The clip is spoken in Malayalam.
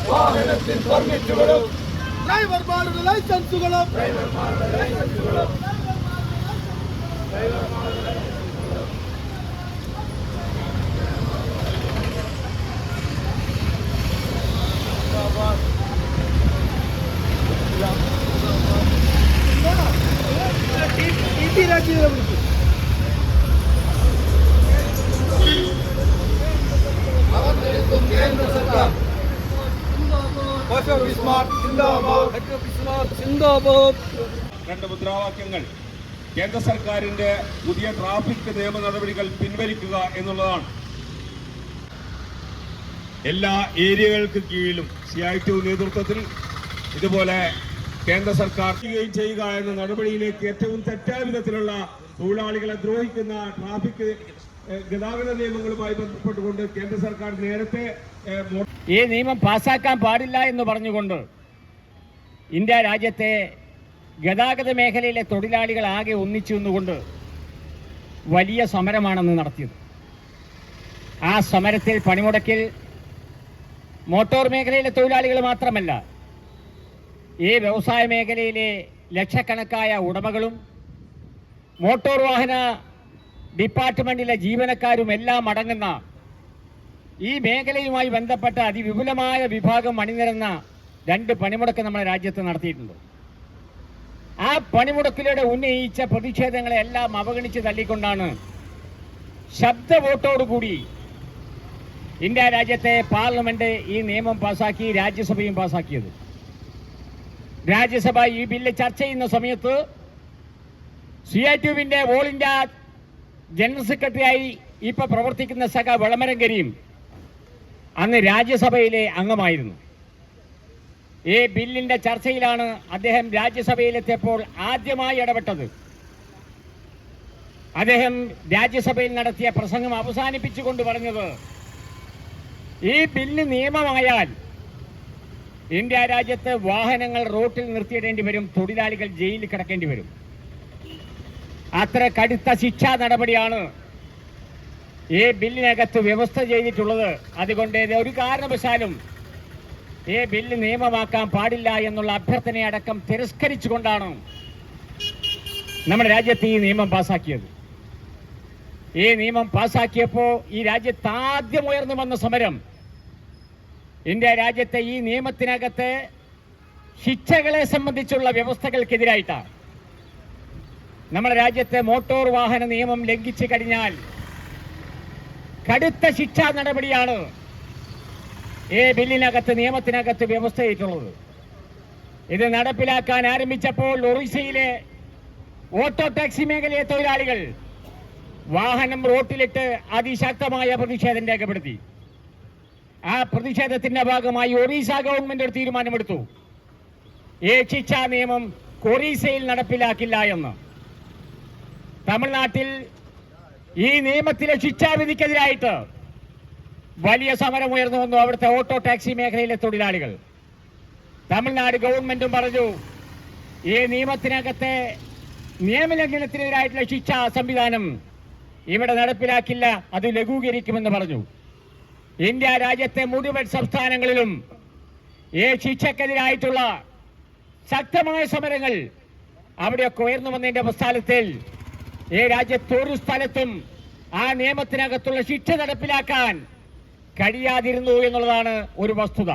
വാഹനത്തിൽ പെർമിറ്റുകളും ഡ്രൈവർമാരുടെ ലൈസൻസുകളും രണ്ട് മുദ്രാവാക്യങ്ങൾ കേന്ദ്ര സർക്കാരിന്റെ പുതിയ ട്രാഫിക് നിയമ നടപടികൾ പിൻവലിക്കുക എന്നുള്ളതാണ്. എല്ലാ ഏരിയകൾക്ക് കീഴിലും CITU നേതൃത്വത്തിൽ ഇതുപോലെ കേന്ദ്ര സർക്കാർ ചെയ്യുക എന്ന നടപടിയിലേക്ക് ഏറ്റവും തെറ്റായ വിധത്തിലുള്ള തൊഴിലാളികളെ ദ്രോഹിക്കുന്ന ട്രാഫിക് ഗതാഗത നിയമങ്ങളുമായി ബന്ധപ്പെട്ടുകൊണ്ട് കേന്ദ്ര സർക്കാർ നേരത്തെ ഈ നിയമം പാസാക്കാൻ പാടില്ല എന്ന് പറഞ്ഞുകൊണ്ട് ഇന്ത്യ രാജ്യത്തെ ഗതാഗത മേഖലയിലെ തൊഴിലാളികൾ ആകെ ഒന്നിച്ചു നിന്നുകൊണ്ട് വലിയ സമരമാണെന്ന് നടത്തിയത്. ആ സമരത്തിൽ പണിമുടക്കിൽ മോട്ടോർ മേഖലയിലെ തൊഴിലാളികൾ മാത്രമല്ല, ഈ വ്യവസായ മേഖലയിലെ ലക്ഷക്കണക്കായ ഉടമകളും മോട്ടോർ വാഹന ഡിപ്പാർട്ട്മെന്റിലെ ജീവനക്കാരും എല്ലാം അടങ്ങുന്ന ഈ മേഖലയുമായി ബന്ധപ്പെട്ട അതിവിപുലമായ വിഭാഗം അണിനിരന്ന രണ്ട് പണിമുടക്ക് നമ്മുടെ രാജ്യത്ത് നടത്തിയിട്ടുണ്ട്. ആ പണിമുടക്കിലൂടെ ഉന്നയിച്ച പ്രതിഷേധങ്ങളെല്ലാം അവഗണിച്ച് തള്ളിക്കൊണ്ടാണ് ശബ്ദ വോട്ടോടുകൂടി ഇന്ത്യ രാജ്യത്തെ പാർലമെന്റ് ഈ നിയമം പാസാക്കി, രാജ്യസഭയും പാസാക്കിയത്. രാജ്യസഭ ഈ ബില്ല് ചർച്ച ചെയ്യുന്ന സമയത്ത് CITUവിന്റെ ഓൾ ഇന്ത്യ ജനറൽ സെക്രട്ടറിയായി ഇപ്പൊ പ്രവർത്തിക്കുന്ന സഖ വെളമരം അന്ന് രാജ്യസഭയിലെ അംഗമായിരുന്നു. ഈ ബില്ലിന്റെ ചർച്ചയിലാണ് അദ്ദേഹം രാജ്യസഭയിലെത്തിയപ്പോൾ ആദ്യമായി ഇടപെട്ടത്. അദ്ദേഹം രാജ്യസഭയിൽ നടത്തിയ പ്രസംഗം അവസാനിപ്പിച്ചുകൊണ്ട് പറഞ്ഞത്, ഈ ബില്ല് നിയമമായാൽ ഇന്ത്യ രാജ്യത്ത് വാഹനങ്ങൾ റോട്ടിൽ നിർത്തിയിടേണ്ടി വരും, തൊഴിലാളികൾ ജയിലിൽ കിടക്കേണ്ടി വരും. അത്ര കടുത്ത ശിക്ഷാ നടപടിയാണ് ഈ ബില്ലിനകത്ത് വ്യവസ്ഥ ചെയ്തിട്ടുള്ളത്. അതുകൊണ്ട് ഒരു കാരണവശാലും ഈ ബില്ല് നിയമമാക്കാൻ പാടില്ല എന്നുള്ള അഭ്യർത്ഥനയടക്കം തിരസ്കരിച്ചുകൊണ്ടാണ് നമ്മുടെ രാജ്യത്ത് ഈ നിയമം പാസാക്കിയത്. ഈ നിയമം പാസാക്കിയപ്പോൾ ഈ രാജ്യത്ത് ആദ്യം ഉയർന്നു വന്ന സമരം ഇന്ത്യ രാജ്യത്തെ ഈ നിയമത്തിനകത്ത് ശിക്ഷകളെ സംബന്ധിച്ചുള്ള വ്യവസ്ഥകൾക്കെതിരായിട്ടാണ്. നമ്മുടെ രാജ്യത്തെ മോട്ടോർ വാഹന നിയമം ലംഘിച്ചു കഴിഞ്ഞാൽ കടുത്ത ശിക്ഷാ നടപടിയാണ് ഈ ബില്ലിനകത്ത് നിയമത്തിനകത്ത് വ്യവസ്ഥ ചെയ്തിട്ടുള്ളത്. ഇത് നടപ്പിലാക്കാൻ ആരംഭിച്ചപ്പോൾ ഒറീസയിലെ ഓട്ടോ ടാക്സി മേഖലയിലെ തൊഴിലാളികൾ വാഹനം റോട്ടിലിട്ട് അതിശക്തമായ പ്രതിഷേധം രേഖപ്പെടുത്തി. ആ പ്രതിഷേധത്തിന്റെ ഭാഗമായി ഒറീസ ഗവൺമെന്റ് ഒരു തീരുമാനമെടുത്തു, ഈ ശിക്ഷാ നിയമം ഒറീസയിൽ നടപ്പിലാക്കില്ല എന്ന്. തമിഴ്നാട്ടിൽ ഈ നിയമത്തിലെ ശിക്ഷാവിധിക്കെതിരായിട്ട് വലിയ സമരം ഉയർന്നു വന്നു അവിടുത്തെ ഓട്ടോ ടാക്സി മേഖലയിലെ തൊഴിലാളികൾ. തമിഴ്നാട് ഗവൺമെന്റും പറഞ്ഞു, ഈ നിയമത്തിനകത്തെ നിയമലംഘനത്തിനെതിരായിട്ടുള്ള ശിക്ഷാ സംവിധാനം ഇവിടെ നടപ്പിലാക്കില്ല, അത് ലഘൂകരിക്കുമെന്ന് പറഞ്ഞു. ഇന്ത്യ രാജ്യത്തെ മുഴുവൻ സംസ്ഥാനങ്ങളിലും ഈ ശിക്ഷക്കെതിരായിട്ടുള്ള ശക്തമായ സമരങ്ങൾ അവിടെയൊക്കെ ഉയർന്നു വന്നതിന്റെ പശ്ചാത്തലത്തിൽ ഈ രാജ്യത്തൊരു സ്ഥലത്തും ആ നിയമത്തിനകത്തുള്ള ശിക്ഷ നടപ്പിലാക്കാൻ കഴിയാതിരുന്നു എന്നുള്ളതാണ് ഒരു വസ്തുത.